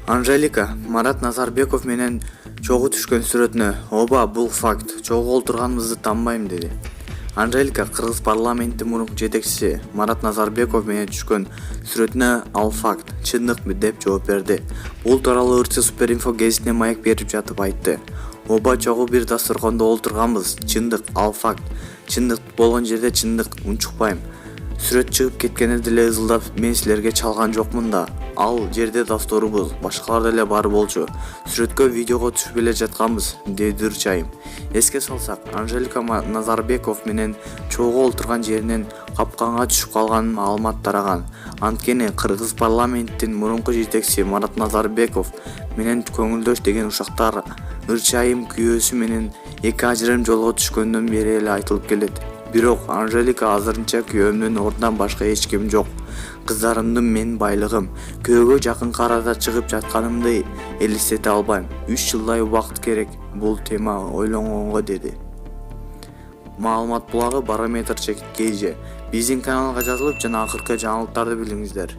Анжелика Марат Назарбеков менен чогуу түшкөн сүрөтүнө "Ооба, бул факт. Чогуу олтурганыбызды танбайм" деди. Анжелика Кыргыз парламенти мурунку жетекчиси Марат Назарбеков менен түшкөн сүрөтүнө "Ал факт. Чындыкпы" деп жооп берди. Бул тууралуу ырчы Суперинфо гезитине маек берип жатып айтты. "Ооба, чогуу бир дасторкондо олтурганбыз. Чындык, ал факт. Чындык болгон жерде чындык, унчукпайм. Сүрөт чыгып кеткенде деле ызылдап мен силерге чалган жокмун да. Ал жерде дасторубуз, башкалар деле бар болчу. Сүрөткө, видеого түшүп эле жатканбыз", деди Ырчайым. Эске салсак, Анжелика Назарбеков менен чогуу олтурган жеринен капканга түшүп калганын маалымат тараган. Анткени Кыргыз парламентинин мурунку жетекчиси Марат Назарбеков менен көңүлдөш деген ушактар Ырчайым күйөөсү менен эки ажырым жолго түшкөндөн бери эле айтылып келет. Бирок Анжелика азырынча күйөөмдүн ордунан башка эч ким жок. Кыздарымдын менин байлыгым. Күйөөгө жакынкы арада чыгып жатканымды элестете албайм. 3 жылдай убакыт керек бул тема ойлонгонго, деди. Маалымат булагы Барометр чек KG. Биздин каналга жазылып жана акыркы жаңылыктарды билиңиздер.